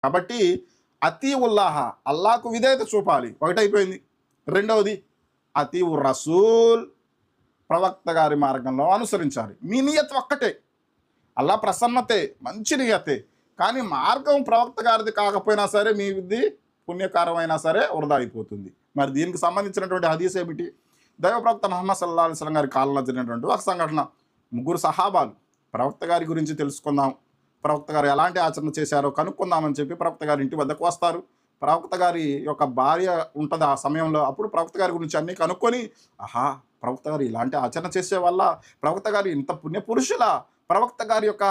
కాబట్టి అతీ ఉల్లాహ అల్లాహకు విధేయత చూపాలి, ఒకటైపోయింది. రెండవది అతీ ఉర్ రసూల్ ప్రవక్త గారి మార్గంలో అనుసరించాలి. మీ నియత్ ఒక్కటే, అల్లా ప్రసన్నతే, మంచి నియతే. కానీ మార్గం ప్రవక్త గారిది కాకపోయినా సరే మీది పుణ్యకారమైనా సరే వృధా అయిపోతుంది. మరి దీనికి సంబంధించినటువంటి హదీస్ ఏమిటి? దైవ ప్రవక్త ముహమ్మద్ సల్లల్లాహు అలైహి వసల్లం గారి కాలంలో జరిగినటువంటి ఒక సంఘటన. ముగ్గురు సహాబాలు ప్రవక్త గారి గురించి తెలుసుకుందాం, ప్రవక్త గారు ఎలాంటి ఆచరణ చేశారో కనుక్కుందామని చెప్పి ప్రవక్త గారి ఇంటి వద్దకు వస్తారు. ప్రవక్త గారి యొక్క భార్య ఉంటుంది ఆ సమయంలో. అప్పుడు ప్రవక్త గారి గురించి అన్నీ కనుక్కొని, ఆహా, ప్రవక్త గారు ఇలాంటి ఆచరణ చేసే వల్ల, ప్రవక్త గారు ఇంత పుణ్యపురుషుల, ప్రవక్త గారి యొక్క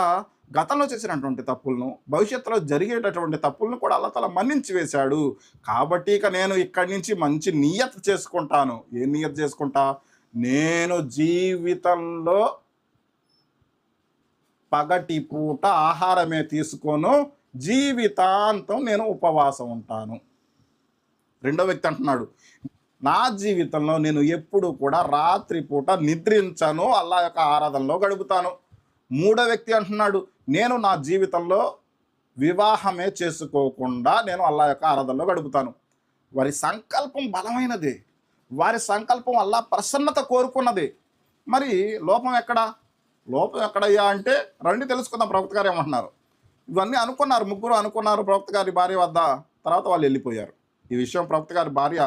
గతంలో చేసినటువంటి తప్పులను, భవిష్యత్తులో జరిగేటటువంటి తప్పులను కూడా అల్లాహ్ తఆలా మన్నించి వేశాడు. కాబట్టి ఇక నేను ఇక్కడి నుంచి మంచి నియత్ చేసుకుంటాను. ఏ నియత్ చేసుకుంటా? నేను జీవితంలో పగటి పూట ఆహారమే తీసుకోను, జీవితాంతం నేను ఉపవాసం ఉంటాను. రెండో వ్యక్తి అంటున్నాడు, నా జీవితంలో నేను ఎప్పుడు కూడా రాత్రి పూట నిద్రించను, అల్లాహ్ యొక్క ఆరాధనలో గడుపుతాను. మూడో వ్యక్తి అంటున్నాడు, నేను నా జీవితంలో వివాహమే చేసుకోకుండా నేను అల్లాహ్ యొక్క ఆరాధనలో గడుపుతాను. వారి సంకల్పం బలమైనదే, వారి సంకల్పం అల్లాహ్ ప్రసన్నత కోరుకున్నదే. మరి లోపం ఎక్కడా? లోపం ఎక్కడయ్యా అంటే రండి తెలుసుకుందాం ప్రవక్త గారు ఏమంటున్నారు. ఇవన్నీ అనుకున్నారు, ముగ్గురు అనుకున్నారు ప్రవక్త గారి భార్య వద్ద. తర్వాత వాళ్ళు వెళ్ళిపోయారు. ఈ విషయం ప్రవక్త గారి భార్య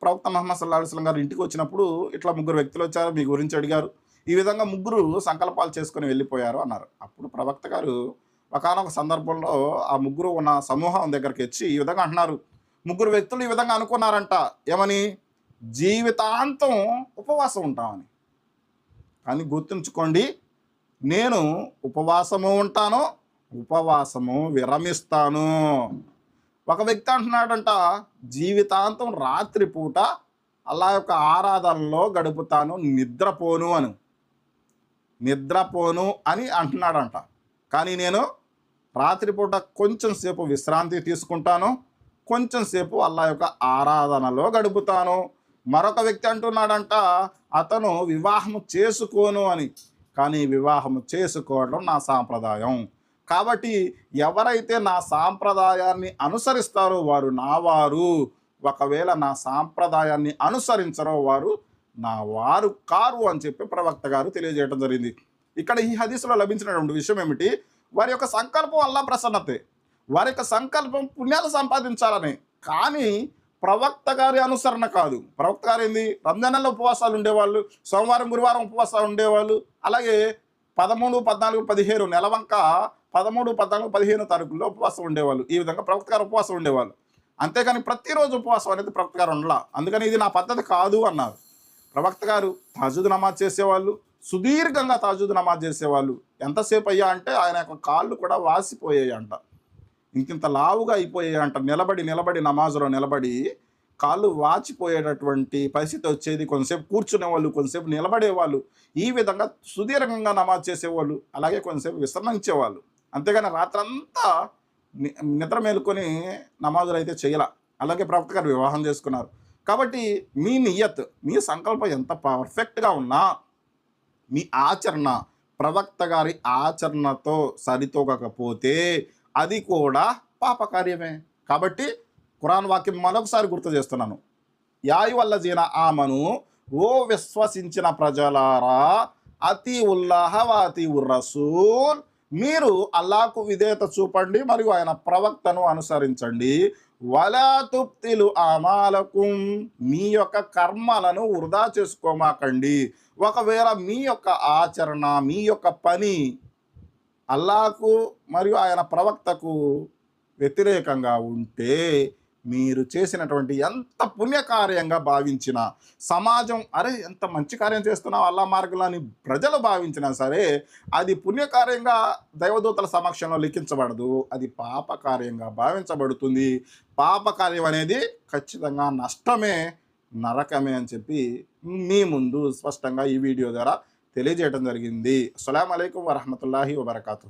ప్రవక్త ముహమ్మద్ సల్లల్లాహు అలైహి వసల్లం గారు ఇంటికి వచ్చినప్పుడు, ఇట్లా ముగ్గురు వ్యక్తులు వచ్చారు, మీ గురించి అడిగారు, ఈ విధంగా ముగ్గురు సంకల్పాలు చేసుకొని వెళ్ళిపోయారు అన్నారు. అప్పుడు ప్రవక్త గారు ఒకానొక సందర్భంలో ఆ ముగ్గురు ఉన్న సమూహం దగ్గరికి వచ్చి ఈ విధంగా అంటున్నారు, ముగ్గురు వ్యక్తులు ఈ విధంగా అనుకున్నారంట, ఏమని? జీవితాంతం ఉపవాసం ఉంటామని. కానీ గుర్తుంచుకోండి, నేను ఉపవాసము ఉంటాను, ఉపవాసము విరమిస్తాను. ఒక వ్యక్తి అంటున్నాడంట, జీవితాంతం రాత్రిపూట అల్లాహ్ యొక్క ఆరాధనలో గడుపుతాను, నిద్రపోను అని అంటున్నాడంట. కానీ నేను రాత్రిపూట కొంచెం సేపు విశ్రాంతి తీసుకుంటాను, కొంచెం సేపు అల్లాహ్ యొక్క ఆరాధనలో గడుపుతాను. మరొక వ్యక్తి అంటున్నాడంట, అతను వివాహము చేసుకోను అని. కానీ వివాహము చేసుకోవడం నా సాంప్రదాయం. కాబట్టి ఎవరైతే నా సాంప్రదాయాన్ని అనుసరిస్తారో వారు నా వారు, ఒకవేళ నా సాంప్రదాయాన్ని అనుసరించరో వారు నా వారు కారు అని చెప్పి ప్రవక్త గారు తెలియజేయడం జరిగింది. ఇక్కడ ఈ హదీసులో లభించినటువంటి విషయం ఏమిటి? వారి యొక్క సంకల్పం అల్లాహ్ ప్రసన్నతే, వారి యొక్క సంకల్పం పుణ్యాలు సంపాదించాలని. కానీ ప్రవక్త గారి అనుసరణ కాదు. ప్రవక్త గారు ఏంది? రంజాన్ నెలలో ఉపవాసాలు ఉండేవాళ్ళు, సోమవారం గురువారం ఉపవాసాలు ఉండేవాళ్ళు, అలాగే 13, 14, 15 నెలవంక 13, 14, 15 తారీఖుల్లో ఉపవాసం ఉండేవాళ్ళు. ఈ విధంగా ప్రవక్త గారు ఉపవాసం ఉండేవాళ్ళు. అంతేకాని ప్రతిరోజు ఉపవాసం అనేది ప్రవక్త గారు ఉండలా. అందుకని ఇది నా పద్ధతి కాదు అన్నారు. ప్రవక్త గారు తహజ్జుద్ నమాజ్ చేసేవాళ్ళు, సుదీర్ఘంగా తహజ్జుద్ నమాజ్ చేసేవాళ్ళు. ఎంతసేపు అయ్యా అంటే ఆయన యొక్క కాళ్ళు కూడా వాసిపోయాయి అంట, ఇంకింత లావుగా అయిపోయాయి అంట. నిలబడి నమాజులో నిలబడి కాళ్ళు వాచిపోయేటటువంటి పరిస్థితి వచ్చేది. కొంతసేపు కూర్చునేవాళ్ళు, కొంతసేపు నిలబడేవాళ్ళు. ఈ విధంగా సుదీర్ఘంగా నమాజ్ చేసేవాళ్ళు, అలాగే కొంతసేపు విశ్రమించేవాళ్ళు. అంతేగాని రాత్రంతా నిద్ర మేలుకొని నమాజులు అయితే చేయాల. అలాగే ప్రవక్త గారు వివాహం చేసుకున్నారు. కాబట్టి మీ నియత్, మీ సంకల్పం ఎంత పర్ఫెక్ట్గా ఉన్నా మీ ఆచరణ ప్రవక్త గారి ఆచరణతో సరితూగకపోతే అది కూడా పాపకార్యమే. కాబట్టి ఖురాన్ వాక్యం మరొకసారి గుర్తు చేస్తున్నాను, యా అయ్యుహల్లజీన ఆమను, ఓ విశ్వసించిన ప్రజలారా, అతీ ఉల్లాహ వ అతీఉర్ రసూల్, మీరు అల్లాహకు విధేయత చూపండి మరియు ఆయన ప్రవక్తను అనుసరించండి. వలా తుబ్తిలు అమాలకుం, మీ యొక్క కర్మలను వృధా చేసుకోమాకండి. ఒకవేళ మీ యొక్క ఆచరణ, మీ యొక్క పని అల్లాహకు మరియు ఆయన ప్రవక్తకు వ్యతిరేకంగా ఉంటే, మీరు చేసినటువంటి ఎంత పుణ్యకార్యంగా భావించిన, సమాజం అరే ఎంత మంచి కార్యం చేస్తున్నావు అల్లా మార్గంలో అని ప్రజలు భావించినా సరే, అది పుణ్యకార్యంగా దైవదూతల సమక్షంలో లిఖించబడదు, అది పాపకార్యంగా భావించబడుతుంది. పాపకార్యం అనేది ఖచ్చితంగా నష్టమే, నరకమే అని చెప్పి మీ ముందు స్పష్టంగా ఈ వీడియో ద్వారా తెలియజేయడం జరిగింది. అస్సలాము అలైకుం వరహమతుల్లాహి వబరకాతుహు.